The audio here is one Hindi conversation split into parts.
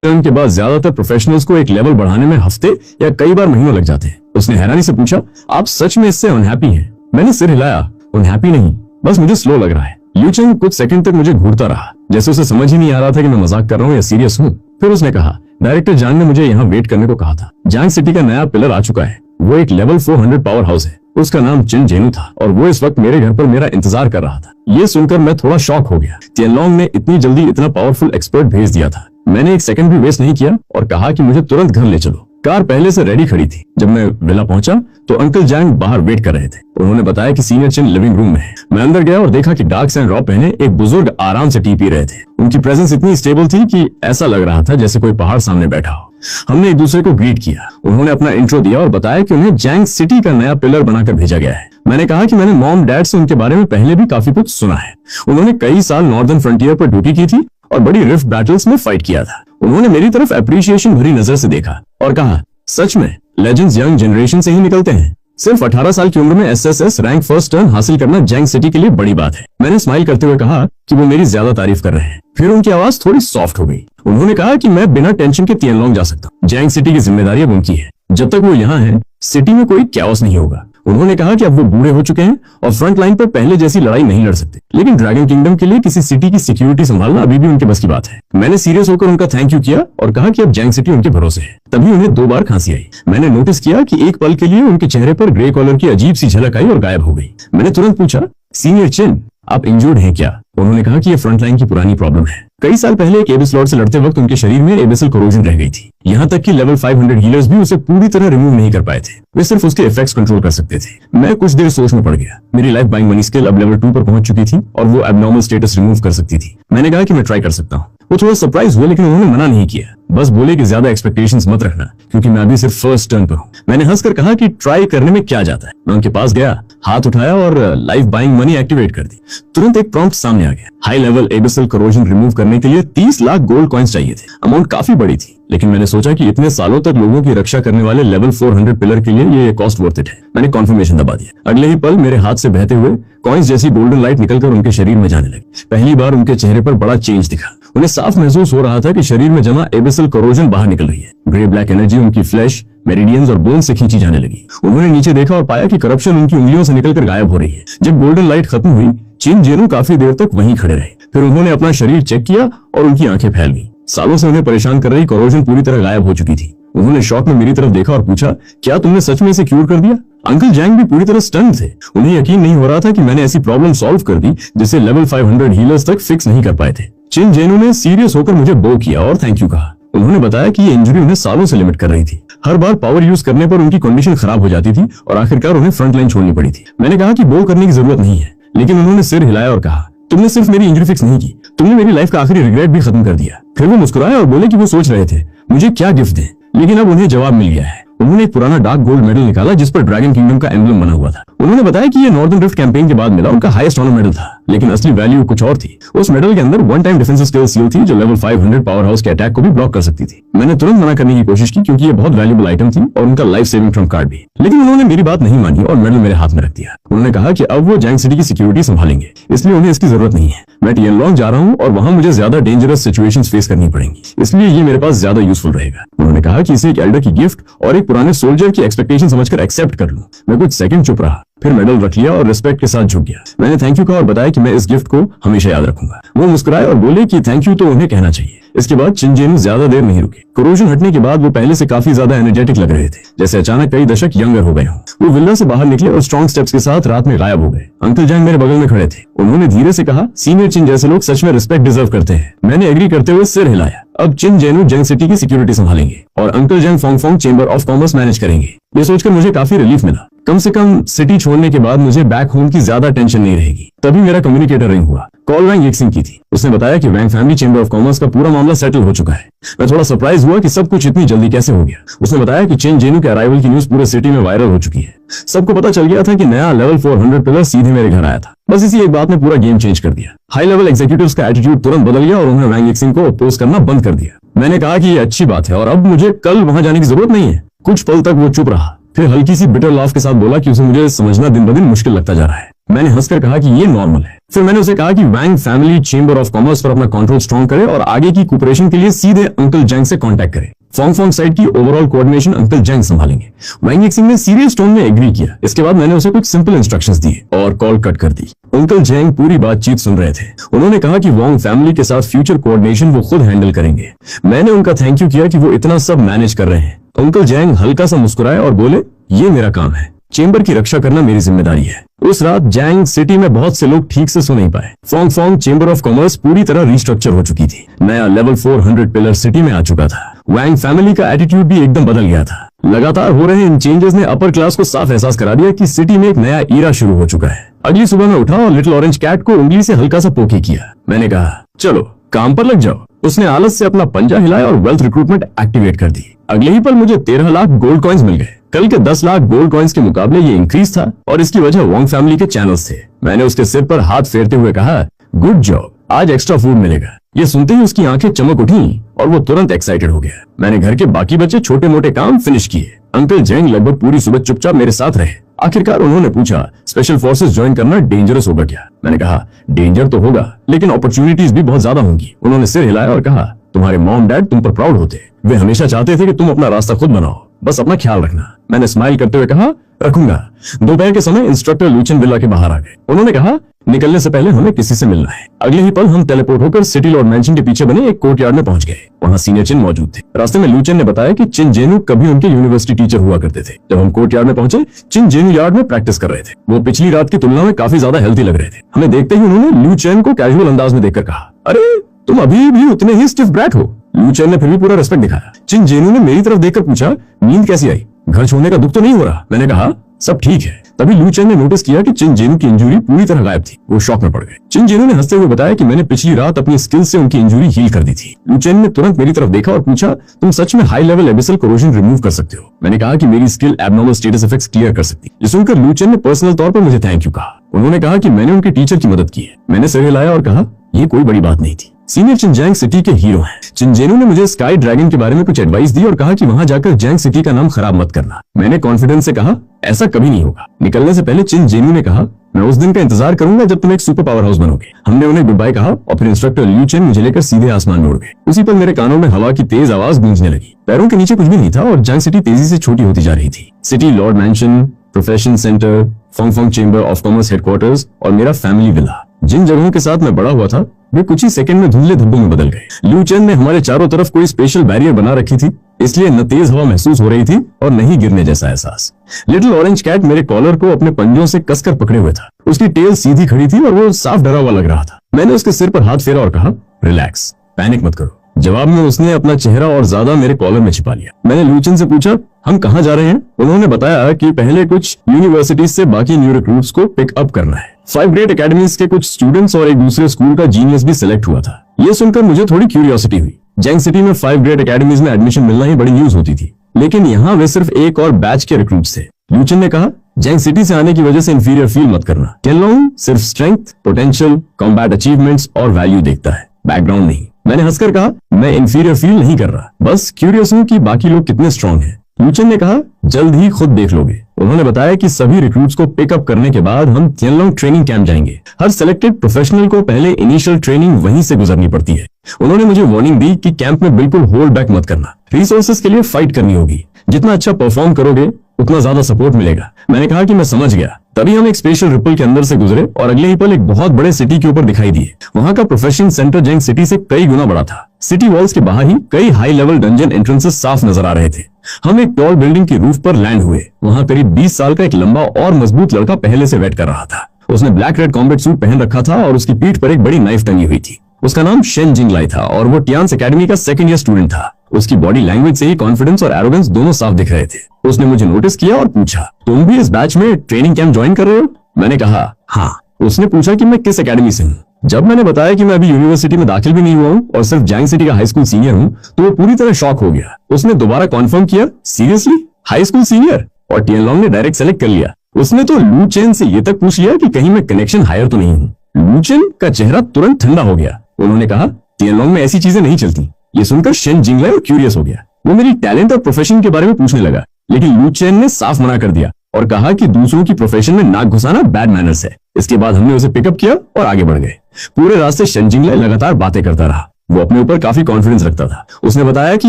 टर्न के बाद ज्यादातर प्रोफेशनल्स को एक लेवल बढ़ाने में हफ्ते या कई बार महीनों लग जाते हैं। उसने हैरानी से पूछा, आप सच में इससे अनहैप्पी हैं? मैंने सिर हिलाया, अनहैप्पी नहीं, बस मुझे स्लो लग रहा है। लिu चेंग कुछ सेकंड तक मुझे घूरता रहा, जैसे उसे समझ ही नहीं आ रहा था कि मैं मजाक कर रहा हूँ या सीरियस हूँ। फिर उसने कहा, डायरेक्टर जांग ने मुझे यहाँ वेट करने को कहा था। जांग सिटी का नया पिलर आ चुका है, वो एक लेवल 400 पावर हाउस है। उसका नाम चिन जेनू था और वो इस वक्त मेरे घर पर मेरा इंतजार कर रहा था। ये सुनकर मैं थोड़ा शॉक हो गया। तिएनलोंग ने इतनी जल्दी इतना पावरफुल एक्सपर्ट भेज दिया था। मैंने एक सेकंड भी वेस्ट नहीं किया और कहा कि मुझे तुरंत घर ले चलो। कार पहले से रेडी खड़ी थी। जब मैं विला पहुंचा तो अंकल जैंग बाहर वेट कर रहे थे। उन्होंने बताया कि सीनियर चिन लिविंग रूम में है। मैं अंदर गया और देखा कि डार्क सैंड रॉ पहने एक बुजुर्ग आराम से टी पी रहे थे। उनकी प्रेजेंस इतनी स्टेबल थी कि ऐसा लग रहा था जैसे कोई पहाड़ सामने बैठा हो। हमने एक दूसरे को ग्रीट किया। उन्होंने अपना इंट्रो दिया और बताया कि उन्हें जैंग सिटी का नया पिलर बनाकर भेजा गया है। मैंने कहा कि मैंने मॉम डैड से उनके बारे में पहले भी काफी कुछ सुना है। उन्होंने कई साल नॉर्दर्न फ्रंटियर पर ड्यूटी की थी और बड़ी रिफ्ट बैटल्स में फाइट किया था। उन्होंने मेरी तरफ एप्रिसिएशन भरी नजर से देखा और कहा, सच में लेजेंड्स यंग जनरेशन से ही निकलते हैं। सिर्फ 18 साल की उम्र में एसएसएस रैंक फर्स्ट टर्न हासिल करना जैंग सिटी के लिए बड़ी बात है। मैंने स्माइल करते हुए कहा कि वो मेरी ज्यादा तारीफ कर रहे हैं। फिर उनकी आवाज थोड़ी सॉफ्ट हो गई। उन्होंने कहा कि मैं बिना टेंशन के तिएनलोंग जा सकता हूँ। जैंग सिटी की जिम्मेदारी अब उनकी है। जब तक वो यहाँ है, सिटी में कोई कैओस नहीं होगा। उन्होंने कहा कि अब वो बूढ़े हो चुके हैं और फ्रंट लाइन पर पहले जैसी लड़ाई नहीं लड़ सकते, लेकिन ड्रैगन किंगडम के लिए किसी सिटी की सिक्योरिटी संभालना अभी भी उनके बस की बात है। मैंने सीरियस होकर उनका थैंक यू किया और कहा कि अब जैंग सिटी उनके भरोसे है। तभी उन्हें 2 बार खांसी आई। मैंने नोटिस किया कि एक पल के लिए उनके चेहरे पर ग्रे कॉलर की अजीब सी झलक आई और गायब हो गई। मैंने तुरंत पूछा, सीनियर चिन, आप इंजर्ड हैं क्या? उन्होंने कहा कि ये फ्रंट लाइन की पुरानी प्रॉब्लम है। कई साल पहले एक एबिस लॉर्ड से लड़ते वक्त उनके शरीर में एबिसल कोरोजन रह गई थी। यहाँ तक कि लेवल 500 हीलर्स भी उसे पूरी तरह रिमूव नहीं कर पाए थे। वे सिर्फ उसके इफेक्ट्स कंट्रोल कर सकते थे। मैं कुछ देर सोच में पड़ गया। मेरी लाइफ बाइंग मनी स्किल अब लेवल 2 पर पहुंच चुकी थी और वो एबनॉर्मल स्टेटस रिमूव कर सकती थी। मैंने कहा कि मैं ट्राई कर सकता हूँ। वो थोड़ा सरप्राइज हुए, लेकिन उन्होंने मना नहीं किया। बस बोले कि ज्यादा एक्सपेक्टेशंस मत रखना, क्योंकि मैं अभी सिर्फ फर्स्ट टर्न पर हूँ। मैंने हंसकर कहा कि ट्राई करने में क्या जाता है। मैं उनके पास गया, हाथ उठाया और लाइफ बाइंग मनी एक्टिवेट कर दी। तुरंत एक प्रॉम्प्ट सामने आ गया। High level abyssal corrosion remove करने के लिए 30 लाख गोल्ड कॉइन्स चाहिए थे। अमाउंट काफी बड़ी थी, लेकिन मैंने सोचा कि इतने सालों तक लोगों की रक्षा करने वाले लेवल 400 पिलर के लिए ये कॉस्ट वर्थ इट है। मैंने कॉन्फर्मेशन दबा दिया। अगले ही पल मेरे हाथ से बहते हुए कॉइन्स जैसी गोल्डन लाइट निकलकर उनके शरीर में जाने लगी। पहली बार उनके चेहरे पर बड़ा चेंज दिखा। उन्हें साफ महसूस हो रहा था कि शरीर में जमा एबिसल कोरोजन बाहर निकल रही है। ग्रे ब्लैक एनर्जी उनकी फ्लैश, मेरिडियंस और बोन से खींची जाने लगी। उन्होंने नीचे देखा और पाया कि करप्शन उनकी उंगलियों से निकलकर गायब हो रही है। जब गोल्डन लाइट खत्म हुई, चिन जेनू काफी देर तक वहीं खड़े रहे। फिर उन्होंने अपना शरीर चेक किया और उनकी आंखें फैल गई। सालों से उन्हें परेशान कर रही कोरोजन पूरी तरह गायब हो चुकी थी। उन्होंने शॉक में मेरी तरफ देखा और पूछा, क्या तुमने सच में इसे क्यूर कर दिया? अंकल जैंग भी पूरी तरह स्टन थे। उन्हें यकीन नहीं हो रहा था कि मैंने ऐसी प्रॉब्लम सॉल्व कर दी जिसे लेवल 500 हीलर्स तक फिक्स नहीं कर पाए थे। चिन जेनू ने सीरियस होकर मुझे बो किया और थैंक यू कहा। उन्होंने बताया कि ये इंजरी उन्हें सालों से लिमिट कर रही थी। हर बार पावर यूज करने पर उनकी कंडीशन खराब हो जाती थी और आखिरकार उन्हें फ्रंट लाइन छोड़नी पड़ी थी। मैंने कहा कि बो करने की जरूरत नहीं है, लेकिन उन्होंने सिर हिलाया और कहा, तुमने सिर्फ मेरी इंजरी फिक्स नहीं की, तुमने मेरी लाइफ का आखिरी रिग्रेट भी खत्म कर दिया। फिर वो मुस्कुराए और बोले कि वो सोच रहे थे मुझे क्या गिफ्ट दें, लेकिन अब उन्हें जवाब मिल गया है। उन्होंने एक पुराना डार्क गोल्ड मेडल निकाला जिस पर ड्रैगन किंगडम का एम्ब्लम बना हुआ था। उन्होंने बताया कि ये नॉर्दर्न रिफ्ट कैंपेन के बाद मिला उनका हाईएस्ट ऑनर मेडल था, लेकिन असली वैल्यू कुछ और थी। उस मेडल के अंदर one time defensive skill seal थी जो लेवल 500 पावर हाउस के अटैक को भी ब्लॉक कर सकती थी। मैंने तुरंत मना करने की कोशिश की क्योंकि ये बहुत वैल्यूएबल आइटम थी और उनका लाइफ सेविंग ट्रम्प कार्ड भी, लेकिन उन्होंने मेरी बात नहीं मानी और मेडल मेरे हाथ में रख दिया। उन्होंने कहा कि अब वो जैंग सिटी की सिक्योरिटी संभालेंगे, इसलिए उन्हें इसकी जरूरत नहीं है। मैं तिएनलोंग जा रहा हूँ और वहां मुझे ज्यादा डेंजरस सिचुएशंस फेस करनी पड़ेंगी, इसलिए ये मेरे पास ज्यादा यूजफुल रहेगा। उन्होंने कहा कि इसे एक एल्डर की गिफ्ट और एक पुराने सोल्जर की एक्सपेक्टेशन समझकर एक्सेप्ट कर लूं। मैं कुछ सेकंड चुप रहा, फिर मेडल रख लिया और रिस्पेक्ट के साथ झुक गया। मैंने थैंक यू कहा और बताया कि मैं इस गिफ्ट को हमेशा याद रखूंगा। वो मुस्कुराए और बोले कि थैंक यू तो उन्हें कहना चाहिए। इसके बाद चिन जेनू ज्यादा देर नहीं रुके। कोरोजन हटने के बाद वो पहले से काफी ज्यादा एनर्जेटिक लग रहे थे, जैसे अचानक कई दशक यंगर हो गए हों। वो विला से बाहर निकले और स्ट्रॉन्ग स्टेप्स के साथ रात में गायब हो गए। अंकल जैंग मेरे बगल में खड़े थे। उन्होंने धीरे से कहा, सीनियर चिन जैसे लोग सच में रिस्पेक्ट डिजर्व करते हैं। मैंने एग्री करते हुए सिर हिलाया। अब चिन जेनू जैंग सिटी की सिक्योरिटी संभालेंगे और uncle Jang Fongfong chamber of commerce manage करेंगे। ये सोचकर मुझे काफी रिलीफ मिला। कम से कम सिटी छोड़ने के बाद मुझे बैक होम की ज्यादा टेंशन नहीं रहेगी। तभी मेरा कम्युनिकेटर रिंग हुआ। कॉल वैंग यिक्सिंग की थी। उसने बताया कि वैंग फैमिली चेंबर ऑफ कॉमर्स का पूरा मामला सेटल हो चुका है। मैं थोड़ा सरप्राइज हुआ कि सब कुछ इतनी जल्दी कैसे हो गया। उसने बताया कि चिन जेनू के अराइवल की न्यूज पूरे सिटी में वायरल हो चुकी है। सबको पता चल गया था कि नया लेवल 400 पिलर सीधे मेरे घर आया था। बस इसी एक बात ने पूरा गेम चेंज कर दिया। हाई लेवल एग्जीक्यूटिव्स का एटीट्यूड तुरंत बदल गया और उन्होंने वैंग यिक्सिंग को अपोज करना बंद कर दिया। मैंने कहा कि ये अच्छी बात है और अब मुझे कल वहां जाने की जरूरत नहीं है। कुछ पल तक वो चुप रहा, फिर हल्की सी बिटर लाफ के साथ बोला कि उसे मुझे समझना दिन ब दिन मुश्किल लगता जा रहा है। मैंने हंसकर कहा कि ये नॉर्मल है। फिर मैंने उसे कहा कि वैंग फैमिली चेंबर ऑफ कॉमर्स पर अपना कंट्रोल स्ट्रॉन्ग करे और आगे की कोऑपरेशन के लिए सीधे अंकल जैंग से कांटेक्ट करे। फोंग साइड की ओवरऑल कोऑर्डिनेशन अंकल जैंग संभालेंगे। वैंग यिक्सिंग ने सीरियस टोन में एग्री किया। इसके बाद मैंने उसे कुछ सिंपल इंस्ट्रक्शंस दिए और कॉल कट कर दी। अंकल जैंग पूरी बातचीत सुन रहे थे। उन्होंने कहा कि वोंग फैमिली के साथ फ्यूचर कोऑर्डिनेशन वो खुद हैंडल करेंगे। मैंने उनका थैंक यू किया कि वो इतना सब मैनेज कर रहे हैं। अंकल जैंग हल्का सा मुस्कुराए और बोले, ये मेरा काम है, चेंबर की रक्षा करना मेरी जिम्मेदारी है। उस रात जैंग सिटी में बहुत से लोग ठीक से सो नहीं पाए। फोंग चेंबर ऑफ कॉमर्स पूरी तरह रिस्ट्रक्चर हो चुकी थी। नया लेवल 400 पिलर सिटी में आ चुका था। वैंग फैमिली का एटीट्यूड भी एकदम बदल गया था। लगातार हो रहे इन चेंजेस ने अपर क्लास को साफ एहसास करा दिया कि सिटी में एक नया ईरा शुरू हो चुका है। अगली सुबह मैं उठा और लिटिल ऑरेंज कैट को उंगली से हल्का सा पोकी किया। मैंने कहा, चलो काम पर लग जाओ। उसने आलस से अपना पंजा हिलाया और वेल्थ रिक्रूटमेंट एक्टिवेट कर दी। अगले ही पल मुझे 13 लाख गोल्ड कॉइन्स मिल गए। कल के 10 लाख गोल्ड कॉइन्स के मुकाबले ये इंक्रीज था और इसकी वजह वोंग फैमिली के चैनल्स थे। मैंने उसके सिर पर हाथ फेरते हुए कहा, गुड जॉब, आज एक्स्ट्रा फूड मिलेगा। ये सुनते ही उसकी आंखें चमक उठी और वो तुरंत एक्साइटेड हो गया। मैंने घर के बाकी बचे छोटे मोटे काम फिनिश किए। अंकल जैंग लगभग पूरी सुबह चुपचाप मेरे साथ रहे। आखिरकार उन्होंने पूछा, स्पेशल फोर्सेस ज्वाइन करना डेंजरस होगा क्या? मैंने कहा, डेंजर तो होगा, लेकिन अपॉर्चुनिटीज भी बहुत ज्यादा होंगी। उन्होंने सिर हिलाया और कहा, तुम्हारे मॉम डैड तुम पर प्राउड होते। वे हमेशा चाहते थे कि तुम अपना रास्ता खुद बनाओ, बस अपना ख्याल रखना। मैंने स्माइल करते हुए कहा, रखूंगा। दोपहर के समय इंस्ट्रक्टर लूचन विला के बाहर आ गए। उन्होंने कहा, निकलने से पहले हमें किसी से मिलना है। अगले ही पल हम टेलीपोर्ट होकर सिटी लॉर्ड मैंशन के पीछे बने एक कोर्टयार्ड में पहुंच गए। वहां सीनियर चिन मौजूद थे। रास्ते में लूचन ने बताया कि चिन जेनू कभी उनके यूनिवर्सिटी टीचर हुआ करते थे। जब हम कोर्टयार्ड में पहुंचे, चिन जेनू यार्ड में प्रैक्टिस कर रहे थे। वो पिछली रात की तुलना में काफी ज्यादा हेल्थी लग रहे थे। हमें देखते ही उन्होंने लूचन को कैजुअल अंदाज में देखकर कहा, अरे तुम अभी भी उतने ही स्टिफ ब्रैट हो। लूचन ने फिर भी पूरा रिस्पेक्ट दिखाया। चिन जेनू ने मेरी तरफ देखकर पूछा, नींद कैसी आई? घर छोड़ने का दुख तो नहीं हो रहा? मैंने कहा, सब ठीक है। तभी लूचन ने नोटिस किया कि चिन जेनू की इंजरी पूरी तरह गायब थी। वो शॉक में पड़ गए। चिन जेनू ने हंसते हुए बताया कि मैंने पिछली रात अपनी स्किल से उनकी इंजरी हील कर दी थी। लूचन ने तुरंत मेरी तरफ देखा और पूछा, तुम सच में high level abyssal corrosion remove कर सकते हो? मैंने कहा कि मेरी skill abnormal status effects clear कर सकती। ये सुनकर लूचन ने पर्सनल तौर पर मुझे थैंक यू कहा। उन्होंने कहा कि मैंने उनके टीचर की मदद की है। मैंने सिर हिलाया और कहा, ये कोई बड़ी बात नहीं थी। सीनियर चिन जैंग सिटी के हीरो हैं। चिन जेनू ने मुझे स्काई ड्रैगन के बारे में कुछ एडवाइस दी और कहा कि वहां जाकर जैंग सिटी का नाम खराब मत करना। मैंने कॉन्फिडेंस से कहा, ऐसा कभी नहीं होगा। निकलने से पहले चिन जेनू ने कहा, मैं उस दिन का इंतजार करूंगा जब तुम एक सुपर पावर हाउस बनोगे। हमने उन्हें गुड बाय कहा और फिर इंस्ट्रक्टर लिू चेन मुझे लेकर सीधे आसमान में उड़ गए। उसी पर मेरे कानों में हवा की तेज आवाज गूंजने लगी। पैरों के नीचे कुछ भी नहीं था और जैंग सिटी तेजी से छोटी होती जा रही थी। City lord mansion, profession centre, Fong chamber of commerce headquarters और मेरा फैमिली विला, जिन जगहों के साथ मैं बड़ा हुआ था वे कुछ ही सेकंड में धुंधले धब्बों में बदल गए। लिू चेन ने हमारे चारों तरफ कोई स्पेशल बैरियर बना रखी थी, इसलिए न तेज हवा महसूस हो रही थी और न ही गिरने जैसा एहसास। लिटिल ऑरेंज कैट मेरे कॉलर को अपने पंजों से कसकर पकड़े हुए था। उसकी टेल सीधी खड़ी थी और वो साफ डरा हुआ लग रहा था। मैंने उसके सिर पर हाथ फेरा और कहा, रिलैक्स, पैनिक मत करो। जवाब में उसने अपना चेहरा और ज्यादा मेरे कॉलर में छिपा लिया। मैंने लूचन से पूछा, हम कहाँ जा रहे हैं? उन्होंने बताया कि पहले कुछ यूनिवर्सिटीज से बाकी न्यू रिक्रूट्स को पिक अप करना है। 5 ग्रेड एकेडमीज के कुछ स्टूडेंट्स और एक दूसरे स्कूल का जीनियस भी सिलेक्ट हुआ था। ये सुनकर मुझे थोड़ी क्यूरियोसिटी हुई। जैंग सिटी में 5 ग्रेड एकेडमीज में एडमिशन मिलना ही बड़ी न्यूज होती थी, लेकिन यहाँ वे सिर्फ एक और बैच के रिक्रूट्स थे। लूचन ने कहा, जैंग सिटी से आने की वजह से इंफीरियर फील मत करना। टिनलोंग सिर्फ स्ट्रेंथ, पोटेंशियल, कॉम्बैट अचीवमेंट्स और वैल्यू देखता है, बैकग्राउंड नहीं। मैंने हंसकर कहा, मैं इंफीरियर फील नहीं कर रहा, बस क्यूरियस हूँ कि बाकी लोग कितने स्ट्रांग हैं। लूचन ने कहा, जल्द ही खुद देख लोगे। उन्होंने बताया कि सभी रिक्रूट्स को पिकअप करने के बाद हम तियानलोंग ट्रेनिंग कैंप जाएंगे। हर सिलेक्टेड प्रोफेशनल को पहले इनिशियल ट्रेनिंग वहीं से गुजरनी पड़ती है। उन्होंने मुझे वार्निंग दी कि कैंप में बिल्कुल होल्ड बैक मत करना। रिसोर्सेज के लिए फाइट करनी होगी। जितना अच्छा परफॉर्म करोगे उतना ज्यादा सपोर्ट मिलेगा। मैंने कहा कि मैं समझ गया। तभी हम एक स्पेशल रिपल के अंदर से गुजरे और अगले ही पल एक बहुत बड़े सिटी के ऊपर दिखाई दिए। वहां का प्रोफेशन सेंटर जैंग सिटी से कई गुना बड़ा था। सिटी वॉल्स के बाहर ही कई हाई लेवल डंजन एंट्रेंसेस साफ नजर आ रहे थे। हम एक टॉल बिल्डिंग की रूफ पर लैंड हुए। वहां करीब 20 साल का एक लंबा और मजबूत लड़का पहले से वेट कर रहा था। उसने ब्लैक रेड कॉम्बैट सूट पहन रखा था और उसकी पीठ पर एक बड़ी नाइफ टंगी हुई थी। उसका नाम शेन जिंगलाई था और वो टियान्स एकेडमी का सेकंड ईयर स्टूडेंट था। उसकी बॉडी लैंग्वेज से ही कॉन्फिडेंस और एरोगेंस दोनों साफ दिख रहे थे। उसने मुझे नोटिस किया और पूछा, तुम भी इस बैच में ट्रेनिंग कैंप ज्वाइन कर रहे हो? मैंने कहा, हाँ। उसने पूछा कि मैं किस एकेडमी से हूँ। जब मैंने बताया कि मैं अभी यूनिवर्सिटी में दाखिल भी नहीं हुआ हूँ और सिर्फ जैंग सिटी का हाई स्कूल सीनियर हूँ, तो वो पूरी तरह शॉक हो गया। उसने दोबारा कॉन्फर्म किया, सीरियसली हाई स्कूल सीनियर? और टियानलोंग ने डायरेक्ट सेलेक्ट कर लिया। उसने तो लू चेन से ये तक पूछ लिया कि कहीं मैं कनेक्शन हायर तो नहीं हूँ। लू चेन का चेहरा तुरंत ठंडा हो गया। उन्होंने कहा, टियानलोंग में ऐसी चीजें नहीं चलती। ये सुनकर शेन जिंगलाई और क्यूरियस हो गया। वो मेरी टैलेंट और प्रोफेशन के बारे में पूछने लगा, लेकिन लू चेन ने साफ मना कर दिया। और कहा कि दूसरों की प्रोफेशन में नाक घुसाना बैड मैनर्स है। इसके बाद हमने उसे पिकअप किया और आगे बढ़ गए। पूरे रास्ते शनजिंगलाई लगातार बातें करता रहा। वो अपने ऊपर काफी कॉन्फिडेंस रखता था। उसने बताया कि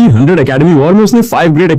100 एकेडमी वॉर में उसने 5 ग्रेड